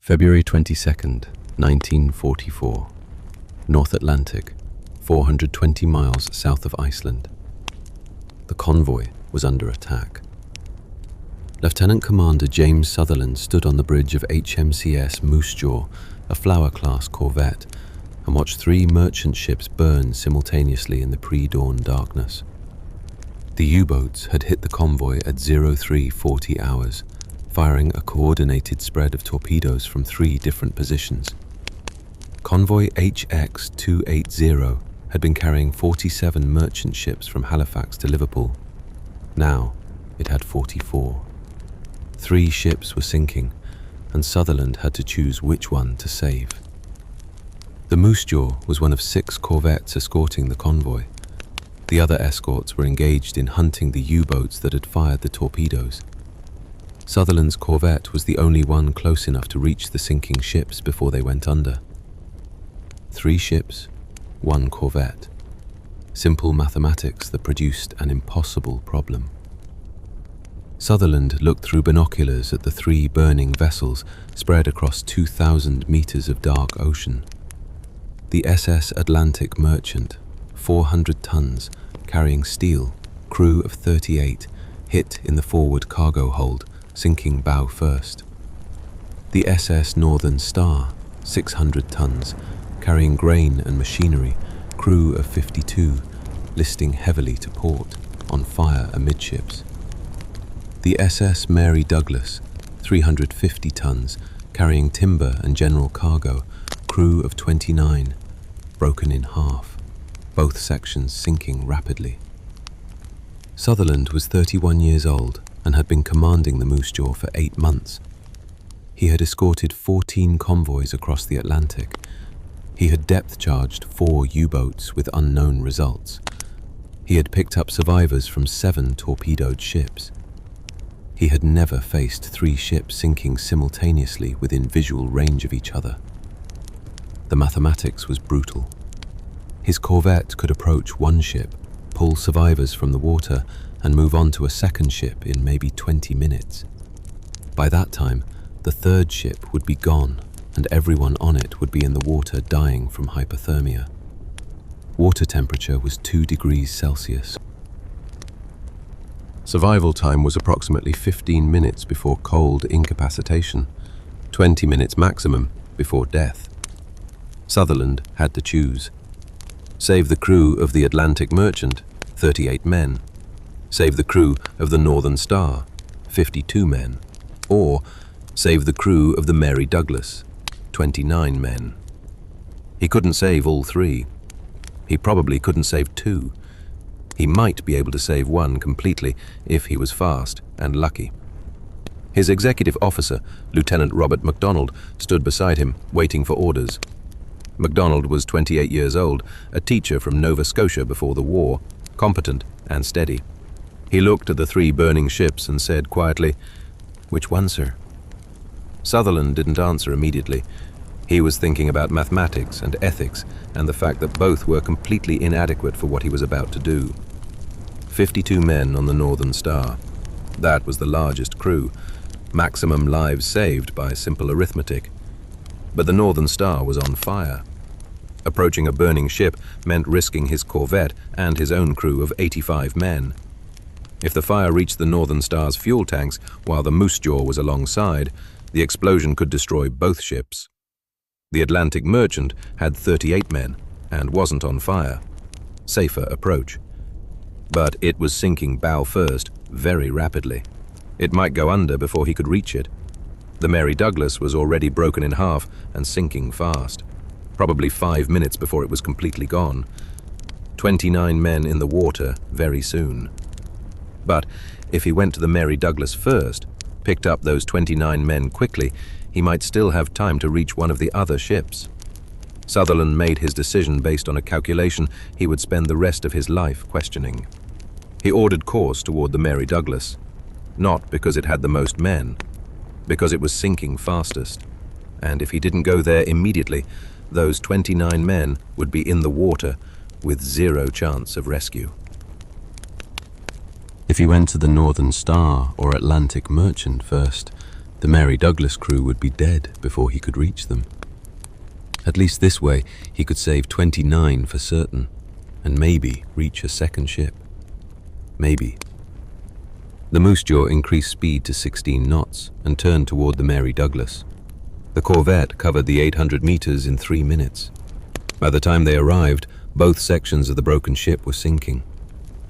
February 22nd, 1944. North Atlantic, 420 miles south of Iceland. The convoy was under attack. Lieutenant Commander James Sutherland stood on the bridge of HMCS Moose Jaw, a Flower-class corvette, and watched 3 merchant ships burn simultaneously in the pre-dawn darkness. The U-boats had hit the convoy at 0340 hours, firing a coordinated spread of torpedoes from 3 different positions. Convoy HX-280 had been carrying 47 merchant ships from Halifax to Liverpool. Now it had 44. 3 ships were sinking, and Sutherland had to choose which one to save. The Moose Jaw was one of 6 corvettes escorting the convoy. The other escorts were engaged in hunting the U-boats that had fired the torpedoes. Sutherland's corvette was the only one close enough to reach the sinking ships before they went under. 3 ships, 1 corvette. Simple mathematics that produced an impossible problem. Sutherland looked through binoculars at the 3 burning vessels spread across 2,000 meters of dark ocean. The SS Atlantic Merchant, 400 tons, carrying steel, crew of 38, hit in the forward cargo hold, sinking bow first. The SS Northern Star, 600 tons, carrying grain and machinery, crew of 52, listing heavily to port, on fire amidships. The SS Mary Douglas, 350 tons, carrying timber and general cargo, crew of 29, broken in half, both sections sinking rapidly. Sutherland was 31 years old and had been commanding the Moose Jaw for 8 months. He had escorted 14 convoys across the Atlantic. He had depth-charged 4 U-boats with unknown results. He had picked up survivors from 7 torpedoed ships. He had never faced 3 ships sinking simultaneously within visual range of each other. The mathematics was brutal. His corvette could approach 1 ship, pull survivors from the water, and move on to a second ship in maybe 20 minutes. By that time, the 3rd ship would be gone, and everyone on it would be in the water dying from hypothermia. Water temperature was 2 degrees Celsius. Survival time was approximately 15 minutes before cold incapacitation, 20 minutes maximum before death. Sutherland had to choose. Save the crew of the Atlantic Merchant, 38 men. Save the crew of the Northern Star, 52 men. Or save the crew of the Mary Douglas, 29 men. He couldn't save all 3. He probably couldn't save 2. He might be able to save 1 completely if he was fast and lucky. His executive officer, Lieutenant Robert MacDonald, stood beside him, waiting for orders. MacDonald was 28 years old, a teacher from Nova Scotia before the war, competent and steady. He looked at the 3 burning ships and said quietly, "Which one, sir?" Sutherland didn't answer immediately. He was thinking about mathematics and ethics and the fact that both were completely inadequate for what he was about to do. 52 men on the Northern Star. That was the largest crew. Maximum lives saved by simple arithmetic. But the Northern Star was on fire. Approaching a burning ship meant risking his corvette and his own crew of 85 men. If the fire reached the Northern Star's fuel tanks while the Moose Jaw was alongside, the explosion could destroy both ships. The Atlantic Merchant had 38 men and wasn't on fire. Safer approach. But it was sinking bow first, very rapidly. It might go under before he could reach it. The Mary Douglas was already broken in half and sinking fast. Probably 5 minutes before it was completely gone. 29 men in the water very soon. But if he went to the Mary Douglas first, picked up those 29 men quickly, he might still have time to reach one of the other ships. Sutherland made his decision based on a calculation he would spend the rest of his life questioning. He ordered course toward the Mary Douglas, not because it had the most men, because it was sinking fastest. And if he didn't go there immediately, those 29 men would be in the water with 0 chance of rescue. If he went to the Northern Star or Atlantic Merchant first, The Mary Douglas crew would be dead before he could reach them. At least this way, he could save 29 for certain, and maybe reach a second ship. Maybe. The Moose Jaw increased speed to 16 knots and turned toward the Mary Douglas. The corvette covered the 800 meters in 3 minutes. By the time they arrived, both sections of the broken ship were sinking.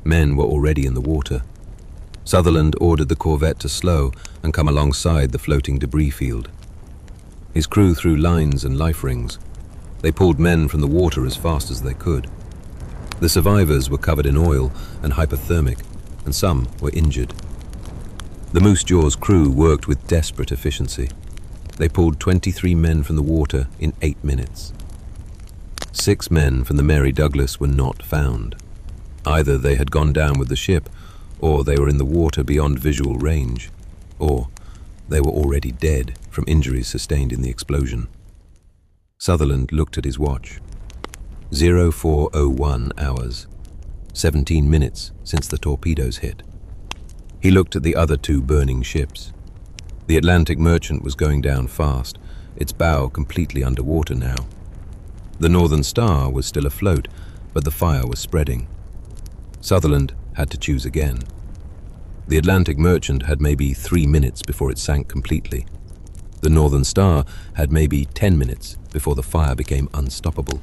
Men were already in the water. Sutherland ordered the corvette to slow and come alongside the floating debris field. His crew threw lines and life rings. They pulled men from the water as fast as they could. The survivors were covered in oil and hypothermic, and some were injured. The Moose Jaw's crew worked with desperate efficiency. They pulled 23 men from the water in 8 minutes. 6 men from the Mary Douglas were not found. Either they had gone down with the ship, or they were in the water beyond visual range, or they were already dead from injuries sustained in the explosion. Sutherland looked at his watch. 0401 hours, 17 minutes since the torpedoes hit. He looked at the other 2 burning ships. The Atlantic Merchant was going down fast, its bow completely underwater now. The Northern Star was still afloat, but the fire was spreading. Sutherland had to choose again. The Atlantic Merchant had maybe 3 minutes before it sank completely. The Northern Star had maybe 10 minutes before the fire became unstoppable.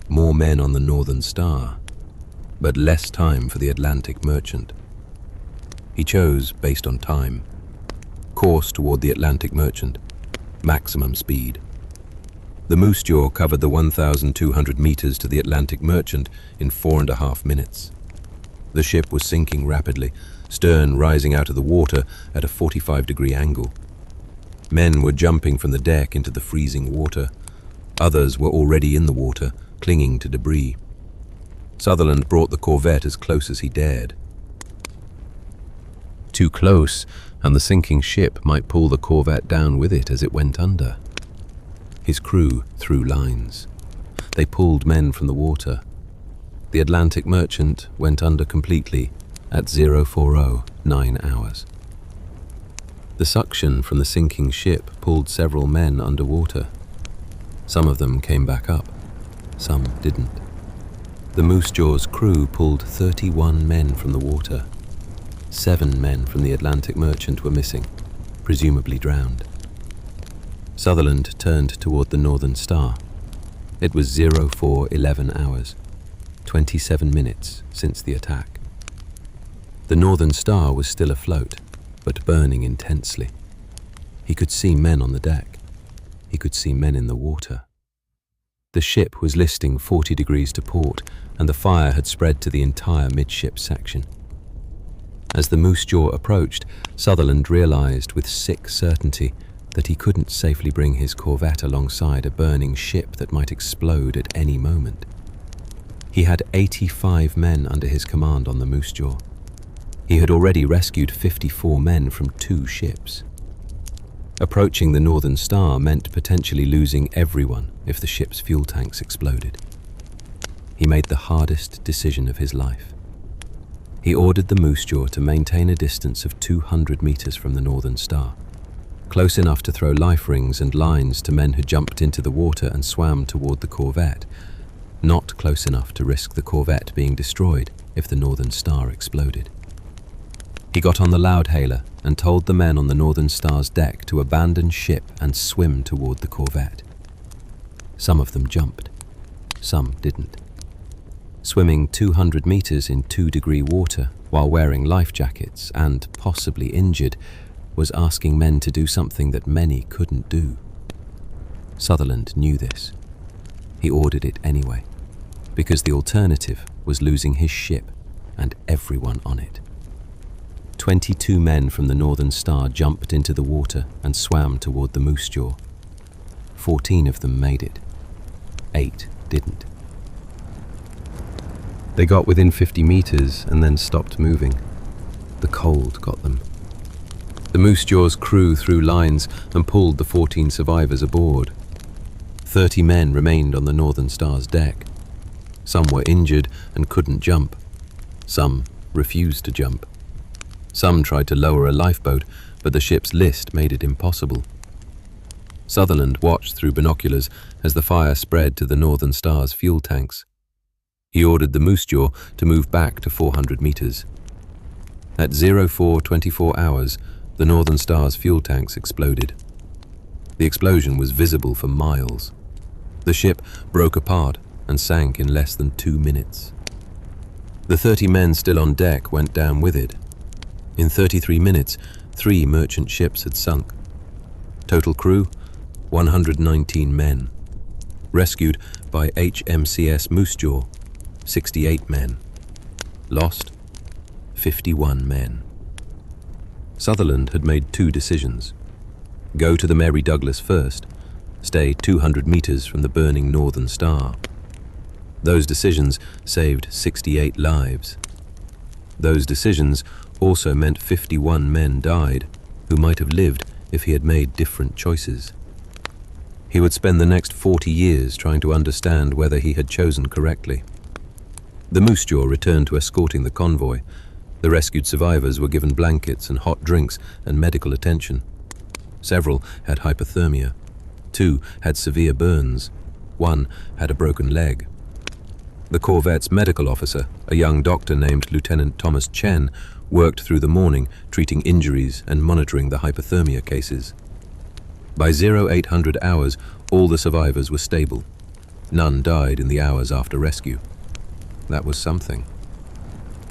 More men on the Northern Star, but less time for the Atlantic Merchant. He chose based on time. Course toward the Atlantic Merchant, maximum speed. The Moose Jaw covered the 1,200 meters to the Atlantic Merchant in 4.5 minutes. The ship was sinking rapidly, stern rising out of the water at a 45-degree angle. Men were jumping from the deck into the freezing water. Others were already in the water, clinging to debris. Sutherland brought the corvette as close as he dared. Too close, and the sinking ship might pull the corvette down with it as it went under. His crew threw lines. They pulled men from the water. The Atlantic Merchant went under completely at 0409 hours. The suction from the sinking ship pulled several men underwater. Some of them came back up, some didn't. The Moose Jaw's crew pulled 31 men from the water. 7 men from the Atlantic Merchant were missing, presumably drowned. Sutherland turned toward the Northern Star. It was 0411 hours, 27 minutes since the attack. The Northern Star was still afloat, but burning intensely. He could see men on the deck. He could see men in the water. The ship was listing 40 degrees to port, and the fire had spread to the entire midship section. As the Moose Jaw approached, Sutherland realized with sick certainty that he couldn't safely bring his corvette alongside a burning ship that might explode at any moment. He had 85 men under his command on the Moose Jaw. He had already rescued 54 men from 2 ships. Approaching the Northern Star meant potentially losing everyone if the ship's fuel tanks exploded. He made the hardest decision of his life. He ordered the Moose Jaw to maintain a distance of 200 meters from the Northern Star, close enough to throw life rings and lines to men who jumped into the water and swam toward the corvette, not close enough to risk the corvette being destroyed if the Northern Star exploded. He got on the loudhailer and told the men on the Northern Star's deck to abandon ship and swim toward the corvette. Some of them jumped, some didn't. Swimming 200 meters in 2-degree water while wearing life jackets and possibly injured was asking men to do something that many couldn't do. Sutherland knew this. He ordered it anyway, because the alternative was losing his ship and everyone on it. 22 men from the Northern Star jumped into the water and swam toward the Moose Jaw. 14 of them made it. 8 didn't. They got within 50 meters and then stopped moving. The cold got them. The Moose Jaw's crew threw lines and pulled the 14 survivors aboard. 30 men remained on the Northern Star's deck. Some were injured and couldn't jump. Some refused to jump. Some tried to lower a lifeboat, but the ship's list made it impossible. Sutherland watched through binoculars as the fire spread to the Northern Star's fuel tanks. He ordered the Moose Jaw to move back to 400 meters. At 0424 hours, the Northern Star's fuel tanks exploded. The explosion was visible for miles. The ship broke apart and sank in less than 2 minutes. The 30 men still on deck went down with it. In 33 minutes, 3 merchant ships had sunk. Total crew, 119 men. Rescued by HMCS Moose Jaw, 68 men. Lost, 51 men. Sutherland had made 2 decisions. Go to the Mary Douglas first, stay 200 meters from the burning Northern Star. Those decisions saved 68 lives. Those decisions also meant 51 men died who might have lived if he had made different choices. He would spend the next 40 years trying to understand whether he had chosen correctly. The Moose Jaw returned to escorting the convoy. The rescued survivors were given blankets and hot drinks and medical attention. Several had hypothermia. 2 had severe burns. 1 had a broken leg. The corvette's medical officer, a young doctor named Lieutenant Thomas Chen, worked through the morning treating injuries and monitoring the hypothermia cases. By 0800 hours, all the survivors were stable. None died in the hours after rescue. That was something.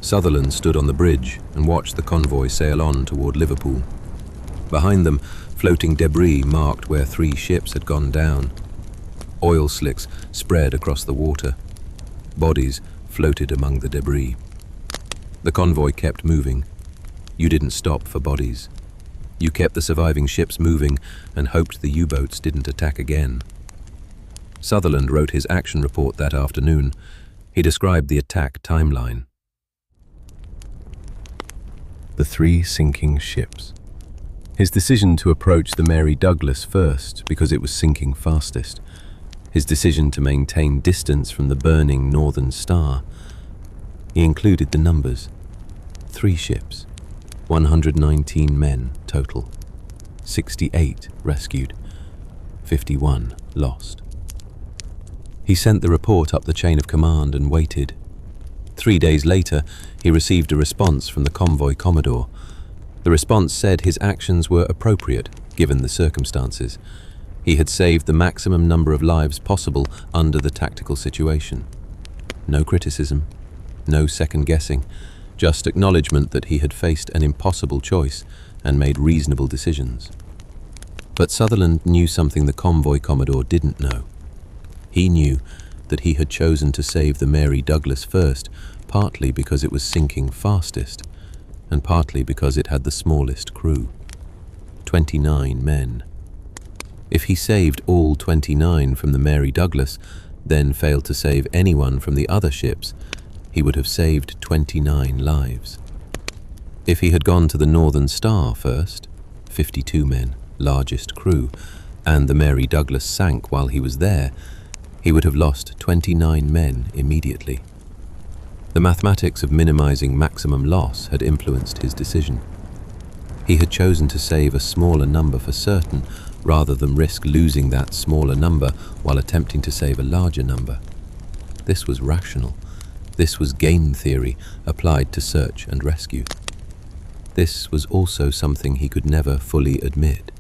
Sutherland stood on the bridge and watched the convoy sail on toward Liverpool. Behind them, floating debris marked where 3 ships had gone down. Oil slicks spread across the water. Bodies floated among the debris. The convoy kept moving. You didn't stop for bodies. You kept the surviving ships moving and hoped the U-boats didn't attack again. Sutherland wrote his action report that afternoon. He described the attack timeline. The 3 sinking ships. His decision to approach the Mary Douglas first because it was sinking fastest. His decision to maintain distance from the burning Northern Star. He included the numbers. 3 ships, 119 men total, 68 rescued, 51 lost. He sent the report up the chain of command and waited. 3 days later, he received a response from the convoy commodore. The response said his actions were appropriate, given the circumstances. He had saved the maximum number of lives possible under the tactical situation. No criticism, no second guessing, just acknowledgement that he had faced an impossible choice and made reasonable decisions. But Sutherland knew something the convoy commodore didn't know. He knew that he had chosen to save the Mary Douglas first, partly because it was sinking fastest, and partly because it had the smallest crew. 29 men. If he saved all 29 from the Mary Douglas, then failed to save anyone from the other ships, he would have saved 29 lives. If he had gone to the Northern Star first, 52 men, largest crew, and the Mary Douglas sank while he was there, he would have lost 29 men immediately. The mathematics of minimizing maximum loss had influenced his decision. He had chosen to save a smaller number for certain, rather than risk losing that smaller number while attempting to save a larger number. This was rational. This was game theory applied to search and rescue. This was also something he could never fully admit,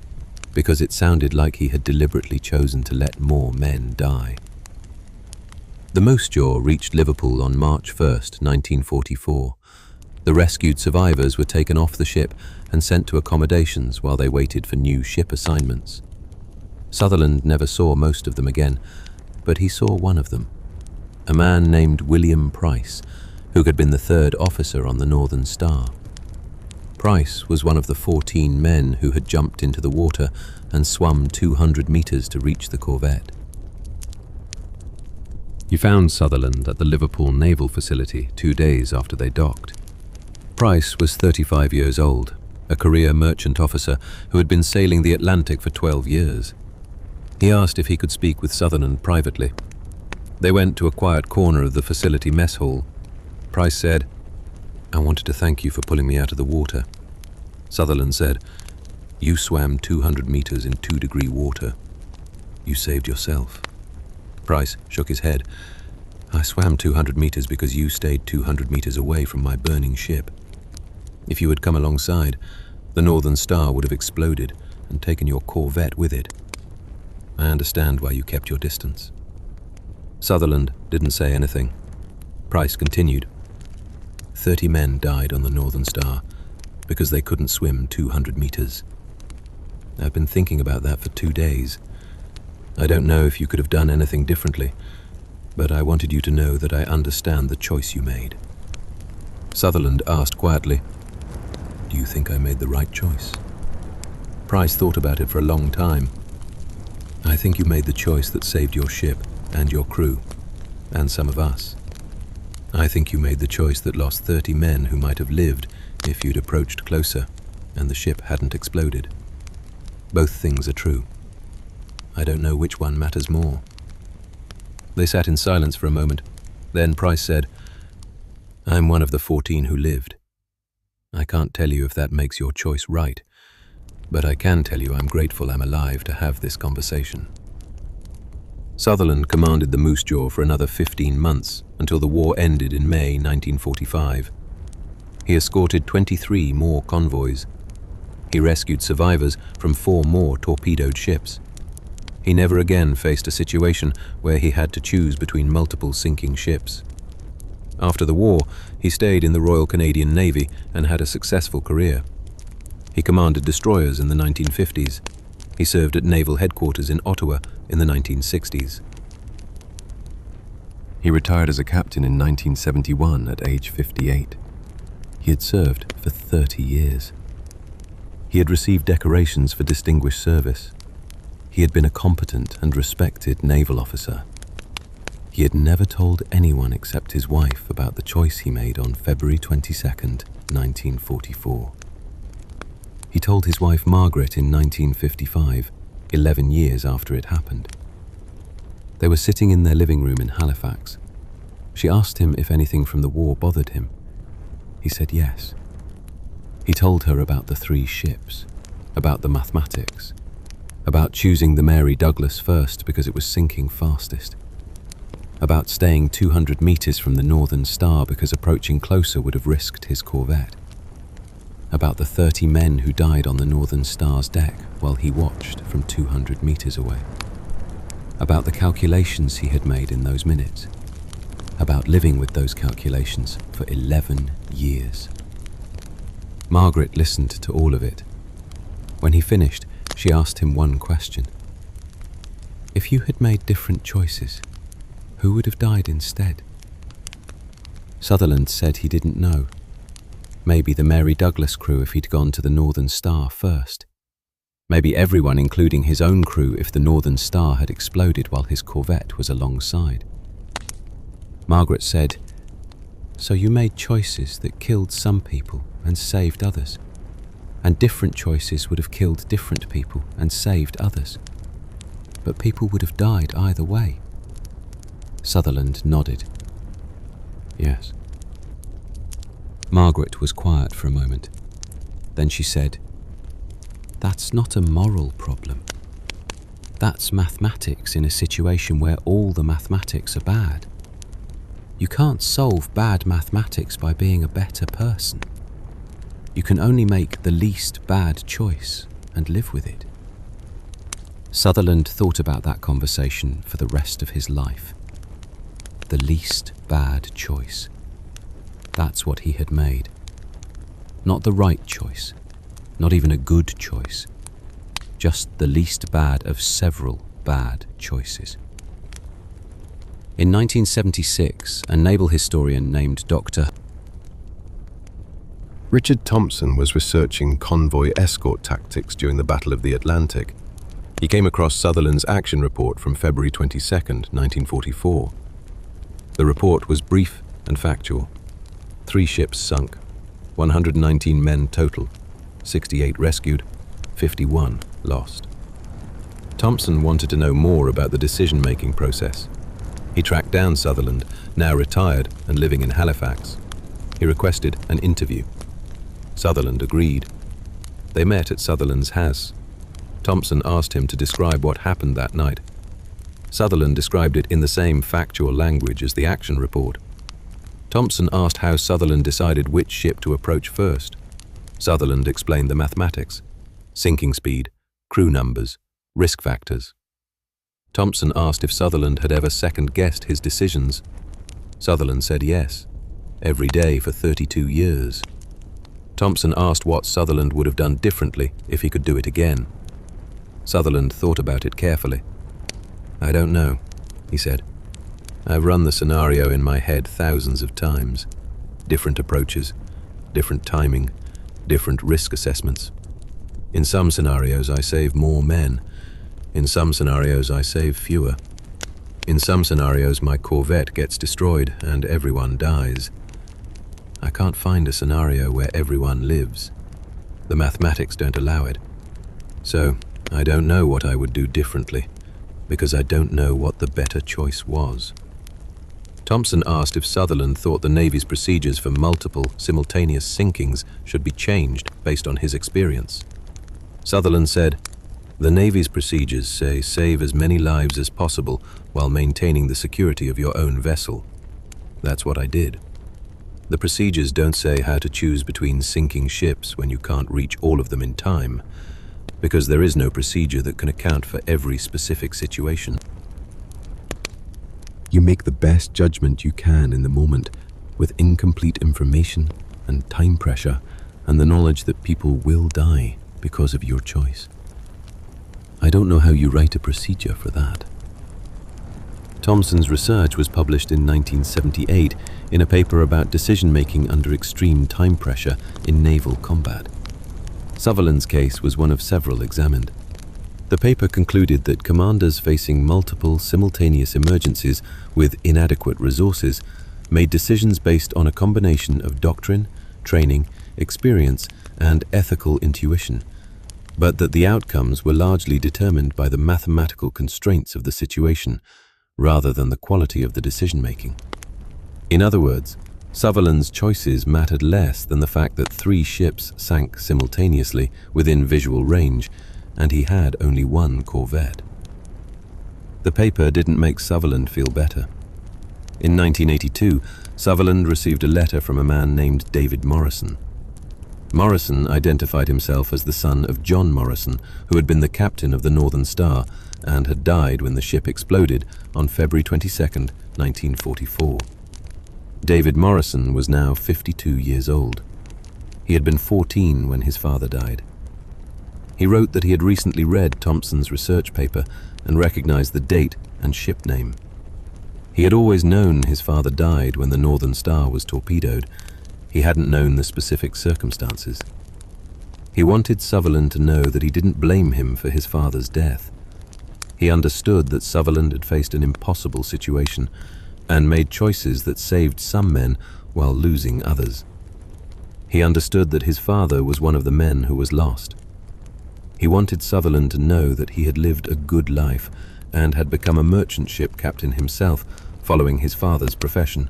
because it sounded like he had deliberately chosen to let more men die. The Moose Jaw reached Liverpool on March 1st, 1944. The rescued survivors were taken off the ship and sent to accommodations while they waited for new ship assignments. Sutherland never saw most of them again, but he saw one of them, a man named William Price, who had been the 3rd officer on the Northern Star. Price was one of the 14 men who had jumped into the water and swum 200 meters to reach the corvette. He found Sutherland at the Liverpool Naval Facility 2 days after they docked. Price was 35 years old, a career merchant officer who had been sailing the Atlantic for 12 years. He asked if he could speak with Sutherland privately. They went to a quiet corner of the facility mess hall. Price said, "I wanted to thank you for pulling me out of the water." Sutherland said, You swam 200 meters in 2-degree water. You saved yourself. Price shook his head. I swam 200 meters because you stayed 200 meters away from my burning ship. If you had come alongside, the Northern Star would have exploded and taken your corvette with it. I understand why you kept your distance. Sutherland didn't say anything. Price continued. 30 men died on the Northern Star because they couldn't swim 200 meters. I've been thinking about that for 2 days. I don't know if you could have done anything differently, but I wanted you to know that I understand the choice you made. Sutherland asked quietly, "Do you think I made the right choice?" Price thought about it for a long time. "I think you made the choice that saved your ship and your crew, and some of us. I think you made the choice that lost 30 men who might have lived if you'd approached closer and the ship hadn't exploded. Both things are true. I don't know which one matters more." They sat in silence for a moment. Then Price said, "I'm one of the 14 who lived. I can't tell you if that makes your choice right, but I can tell you I'm grateful I'm alive to have this conversation." Sutherland commanded the Moose Jaw for another 15 months until the war ended in May 1945. He escorted 23 more convoys. He rescued survivors from 4 more torpedoed ships. He never again faced a situation where he had to choose between multiple sinking ships. After the war, he stayed in the Royal Canadian Navy and had a successful career. He commanded destroyers in the 1950s. He served at naval headquarters in Ottawa in the 1960s. He retired as a captain in 1971 at age 58. He had served for 30 years. He had received decorations for distinguished service. He had been a competent and respected naval officer. He had never told anyone except his wife about the choice he made on February 22nd, 1944. He told his wife Margaret in 1955, 11 years after it happened. They were sitting in their living room in Halifax. She asked him if anything from the war bothered him. He said yes. He told her about the 3 ships, about the mathematics, about choosing the Mary Douglas first because it was sinking fastest, about staying 200 meters from the Northern Star because approaching closer would have risked his corvette, about the 30 men who died on the Northern Star's deck while he watched from 200 meters away, about the calculations he had made in those minutes, about living with those calculations for 11 years. Margaret listened to all of it. When he finished, she asked him one question. If you had made different choices, who would have died instead? Sutherland said he didn't know. Maybe the Mary Douglas crew if he'd gone to the Northern Star first. Maybe everyone, including his own crew, if the Northern Star had exploded while his corvette was alongside. Margaret said, "So you made choices that killed some people and saved others, and different choices would have killed different people and saved others. But people would have died either way." Sutherland nodded. "Yes." Margaret was quiet for a moment. Then she said, "That's not a moral problem. That's mathematics in a situation where all the mathematics are bad. You can't solve bad mathematics by being a better person. You can only make the least bad choice and live with it." Sutherland thought about that conversation for the rest of his life. The least bad choice. That's what he had made. Not the right choice, not even a good choice. Just the least bad of several bad choices. In 1976, a naval historian named Dr. Richard Thompson was researching convoy escort tactics during the Battle of the Atlantic. He came across Sutherland's action report from February 22nd, 1944. The report was brief and factual. 3 ships sunk, 119 men total, 68 rescued, 51 lost. Thompson wanted to know more about the decision-making process. He tracked down Sutherland, now retired and living in Halifax. He requested an interview. Sutherland agreed. They met at Sutherland's house. Thompson asked him to describe what happened that night. Sutherland described it in the same factual language as the action report. Thompson asked how Sutherland decided which ship to approach first. Sutherland explained the mathematics: sinking speed, crew numbers, risk factors. Thompson asked if Sutherland had ever second-guessed his decisions. Sutherland said yes, every day for 32 years. Thompson asked what Sutherland would have done differently if he could do it again. Sutherland thought about it carefully. "I don't know," he said. "I've run the scenario in my head thousands of times. Different approaches, different timing, different risk assessments. In some scenarios I save more men. In some scenarios I save fewer. In some scenarios my corvette gets destroyed and everyone dies. I can't find a scenario where everyone lives. The mathematics don't allow it. So I don't know what I would do differently, because I don't know what the better choice was." Thompson asked if Sutherland thought the Navy's procedures for multiple, simultaneous sinkings should be changed based on his experience. Sutherland said, "The Navy's procedures say save as many lives as possible while maintaining the security of your own vessel. That's what I did. The procedures don't say how to choose between sinking ships when you can't reach all of them in time, because there is no procedure that can account for every specific situation. You make the best judgment you can in the moment, with incomplete information and time pressure and the knowledge that people will die because of your choice. I don't know how you write a procedure for that." Thompson's research was published in 1978 in a paper about decision-making under extreme time pressure in naval combat. Sutherland's case was one of several examined. The paper concluded that commanders facing multiple simultaneous emergencies with inadequate resources made decisions based on a combination of doctrine, training, experience, and ethical intuition, but that the outcomes were largely determined by the mathematical constraints of the situation rather than the quality of the decision-making. In other words, Sutherland's choices mattered less than the fact that 3 ships sank simultaneously within visual range, and he had only 1 corvette. The paper didn't make Sutherland feel better. In 1982, Sutherland received a letter from a man named David Morrison. Morrison identified himself as the son of John Morrison, who had been the captain of the Northern Star and had died when the ship exploded on February 22, 1944. David Morrison was now 52 years old. He had been 14 when his father died. He wrote that he had recently read Thompson's research paper and recognized the date and ship name. He had always known his father died when the Northern Star was torpedoed. He hadn't known the specific circumstances. He wanted Sutherland to know that he didn't blame him for his father's death. He understood that Sutherland had faced an impossible situation and made choices that saved some men while losing others. He understood that his father was one of the men who was lost. He wanted Sutherland to know that he had lived a good life and had become a merchant ship captain himself following his father's profession,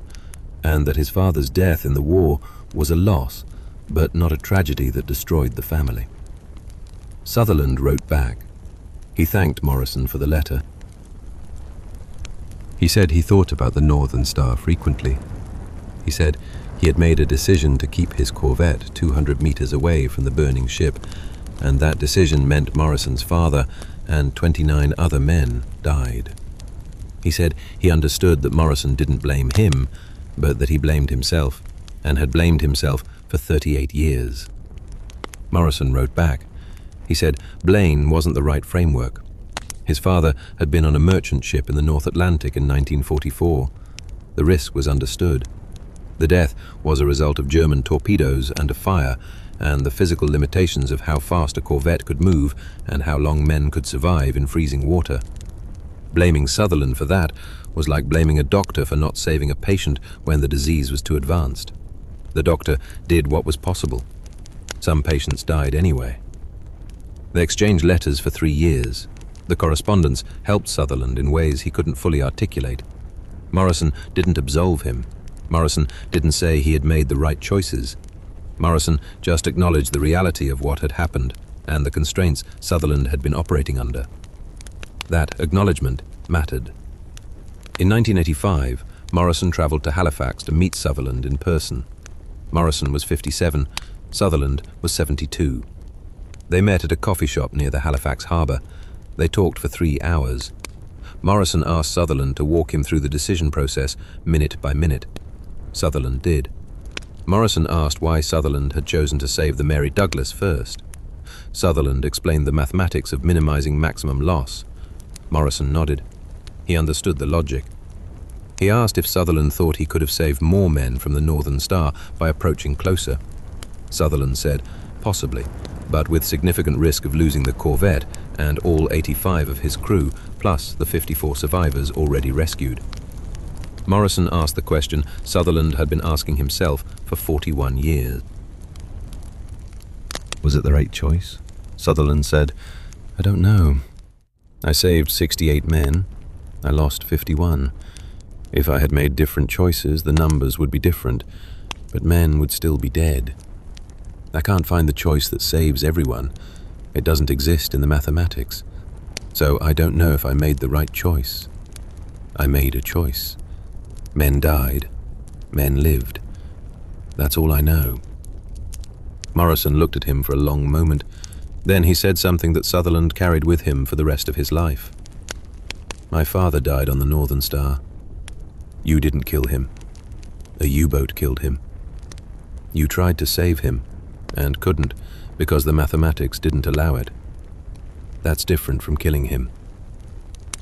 and that his father's death in the war was a loss, but not a tragedy that destroyed the family. Sutherland wrote back. He thanked Morrison for the letter. He said he thought about the Northern Star frequently. He said he had made a decision to keep his corvette 200 meters away from the burning ship, and that decision meant Morrison's father and 29 other men died. He said he understood that Morrison didn't blame him, but that he blamed himself, and had blamed himself for 38 years. Morrison wrote back. He said blame wasn't the right framework. His father had been on a merchant ship in the North Atlantic in 1944. The risk was understood. The death was a result of German torpedoes and a fire, and the physical limitations of how fast a corvette could move and how long men could survive in freezing water. Blaming Sutherland for that was like blaming a doctor for not saving a patient when the disease was too advanced. The doctor did what was possible. Some patients died anyway. They exchanged letters for 3 years. The correspondence helped Sutherland in ways he couldn't fully articulate. Morrison didn't absolve him. Morrison didn't say he had made the right choices. Morrison just acknowledged the reality of what had happened and the constraints Sutherland had been operating under. That acknowledgement mattered. In 1985, Morrison travelled to Halifax to meet Sutherland in person. Morrison was 57, Sutherland was 72. They met at a coffee shop near the Halifax harbour. They talked for 3 hours. Morrison asked Sutherland to walk him through the decision process minute by minute. Sutherland did. Morrison asked why Sutherland had chosen to save the Mary Douglas first. Sutherland explained the mathematics of minimizing maximum loss. Morrison nodded. He understood the logic. He asked if Sutherland thought he could have saved more men from the Northern Star by approaching closer. Sutherland said, possibly, but with significant risk of losing the corvette and all 85 of his crew, plus the 54 survivors already rescued. Morrison asked the question Sutherland had been asking himself for 41 years. Was it the right choice? Sutherland said, I don't know. I saved 68 men. I lost 51. If I had made different choices, the numbers would be different, but men would still be dead. I can't find the choice that saves everyone. It doesn't exist in the mathematics. So I don't know if I made the right choice. I made a choice. Men died. Men lived. That's all I know. Morrison looked at him for a long moment. Then he said something that Sutherland carried with him for the rest of his life. My father died on the Northern Star. You didn't kill him. A U-boat killed him. You tried to save him, and couldn't, because the mathematics didn't allow it. That's different from killing him.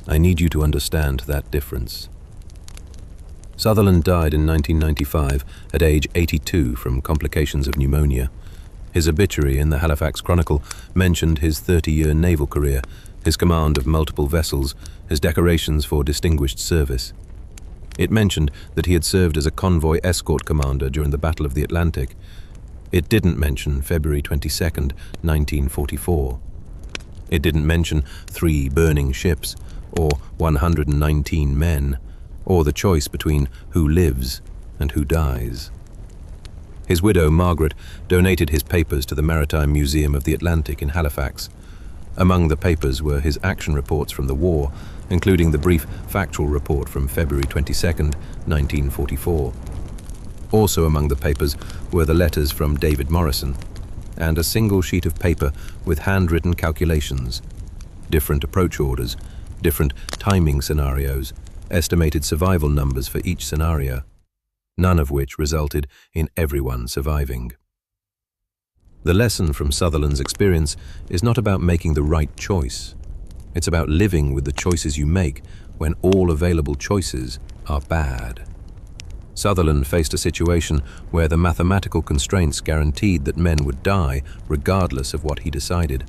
I need you to understand that difference. Sutherland died in 1995 at age 82 from complications of pneumonia. His obituary in the Halifax Chronicle mentioned his 30-year naval career, his command of multiple vessels, his decorations for distinguished service. It mentioned that he had served as a convoy escort commander during the Battle of the Atlantic. It didn't mention February 22, 1944. It didn't mention 3 burning ships, or 119 men, or the choice between who lives and who dies. His widow, Margaret, donated his papers to the Maritime Museum of the Atlantic in Halifax. Among the papers were his action reports from the war, including the brief factual report from February 22, 1944. Also among the papers were the letters from David Morrison, and a single sheet of paper with handwritten calculations, different approach orders, different timing scenarios, estimated survival numbers for each scenario, none of which resulted in everyone surviving. The lesson from Sutherland's experience is not about making the right choice. It's about living with the choices you make when all available choices are bad. Sutherland faced a situation where the mathematical constraints guaranteed that men would die regardless of what he decided.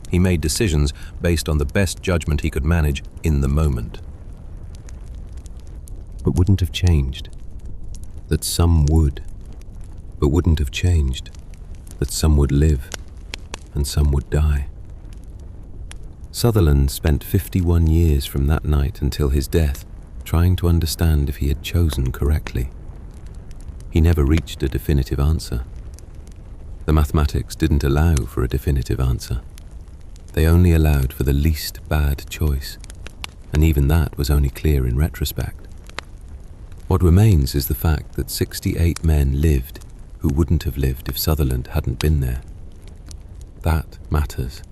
He made decisions based on the best judgment he could manage in the moment. But wouldn't have changed. That some would. But wouldn't have changed. That some would live and some would die. Sutherland spent 51 years from that night until his death trying to understand if he had chosen correctly. He never reached a definitive answer. The mathematics didn't allow for a definitive answer. They only allowed for the least bad choice, and even that was only clear in retrospect. What remains is the fact that 68 men lived who wouldn't have lived if Sutherland hadn't been there. That matters.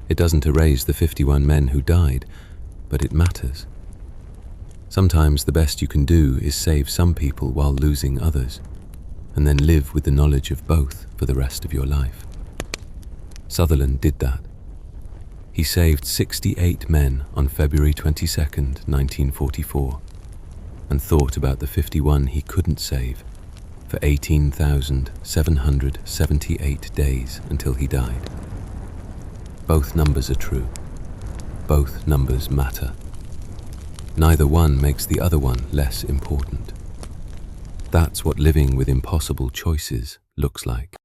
It doesn't erase the 51 men who died, but it matters. Sometimes the best you can do is save some people while losing others, and then live with the knowledge of both for the rest of your life. Sutherland did that. He saved 68 men on February 22, 1944, and thought about the 51 he couldn't save for 18,778 days until he died. Both numbers are true. Both numbers matter. Neither one makes the other one less important. That's what living with impossible choices looks like.